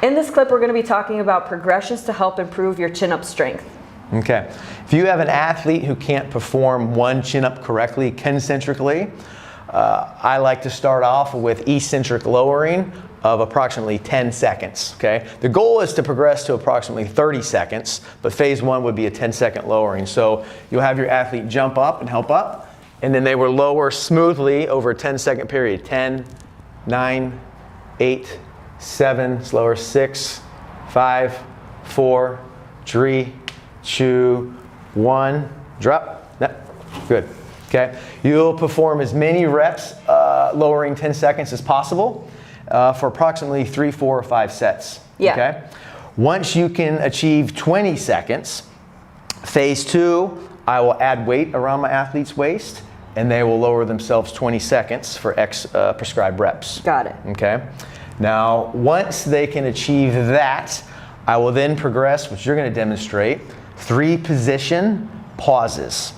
In this clip, we're going to be talking about progressions to help improve your chin-up strength. Okay. If you have an athlete who can't perform one chin-up correctly concentrically, I like to start off with eccentric lowering of approximately 10 seconds, okay? The goal is to progress to approximately 30 seconds, but phase one would be a 10-second lowering. So you'll have your athlete jump up and help up, and then they will lower smoothly over a 10-second period. 10, 9, 8, 7, slower, 6, 5, 4, 3, 2, 1, drop. Good. Okay. You'll perform as many reps lowering 10 seconds as possible for approximately 3, 4, or 5 sets. Yeah. Okay. Once you can achieve 20 seconds, phase two, I will add weight around my athlete's waist, and they will lower themselves 20 seconds for prescribed reps. Got it. Okay. Now, once they can achieve that, I will then progress, which you're going to demonstrate, 3 position pauses.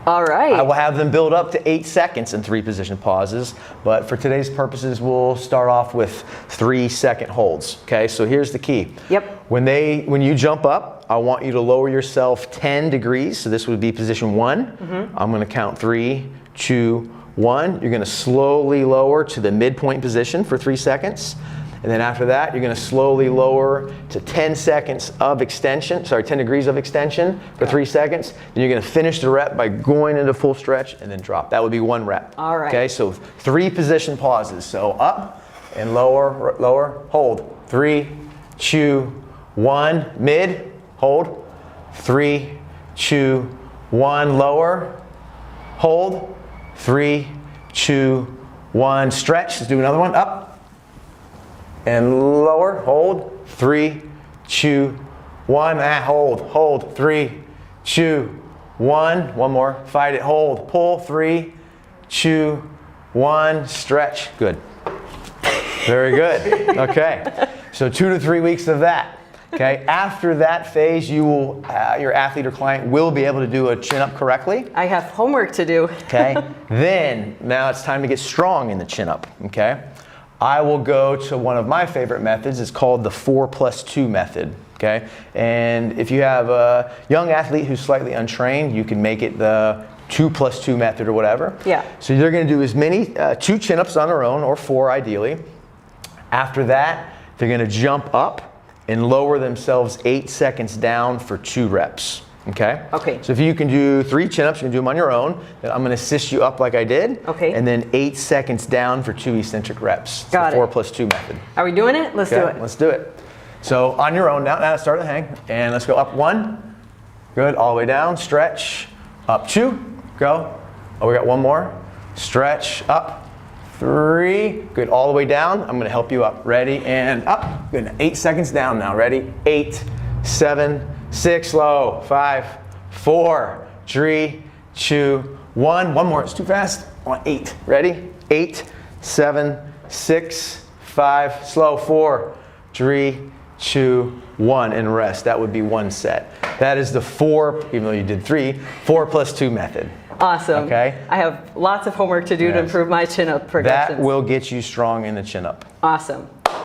All right. I will have them build up to 8 seconds in 3 position pauses, but for today's purposes, we'll start off with 3-second holds. Okay, so here's the key. Yep. When you jump up, I want you to lower yourself 10 degrees. So this would be position 1. Mm-hmm. I'm going to count 3, 2, 1. You're going to slowly lower to the midpoint position for 3 seconds. And then after that, you're going to slowly lower to 10 seconds of extension, 10 degrees of extension for 3 seconds. Then you're going to finish the rep by going into full stretch and then drop. That would be 1 rep. All right. Okay, so 3 position pauses. So up and lower, lower, hold. 3, 2, 1, mid, hold. 3, 2, 1, lower, hold. 3, 2, 1, stretch. Let's do another one. Up. And lower, hold, 3, 2, 1, hold, 3, 2, 1, one more, fight it, hold, pull, 3, 2, 1, stretch, good. Very good, okay. So 2 to 3 weeks of that, okay. After that phase, you will, your athlete or client will be able to do a chin-up correctly. I have homework to do. Okay, then, now it's time to get strong in the chin-up, okay. I will go to one of my favorite methods. It's called the 4+2 method, okay? And if you have a young athlete who's slightly untrained, you can make it the 2+2 method or whatever. Yeah. So they're gonna do as many, 2 chin-ups on their own, or 4 ideally. After that, they're gonna jump up and lower themselves 8 seconds down for 2 reps. Okay? Okay. So if you can do 3 chin-ups, you can do them on your own. Then I'm going to assist you up like I did. Okay. And then 8 seconds down for 2 eccentric reps. It's Got the it. 4+2 method. Are we doing it? Let's do it. Let's do it. So on your own, now start the hang. And let's go up 1. Good, all the way down, stretch. Up 2, go. Oh, we got 1 more. Stretch, up. 3, good, all the way down. I'm going to help you up. Ready, and up. Good, 8 seconds down now. Ready, 8, 7, 6, slow, 5, 4, 3, 2, 1. One more, it's too fast. On 8, ready? 8, 7, 6, 5, slow, 4, 3, 2, 1, and rest. That would be 1 set. That is the 4, even though you did 3, 4+2 method. Awesome. Okay. I have lots of homework to do to improve my chin-up progressions. That will get you strong in the chin-up. Awesome.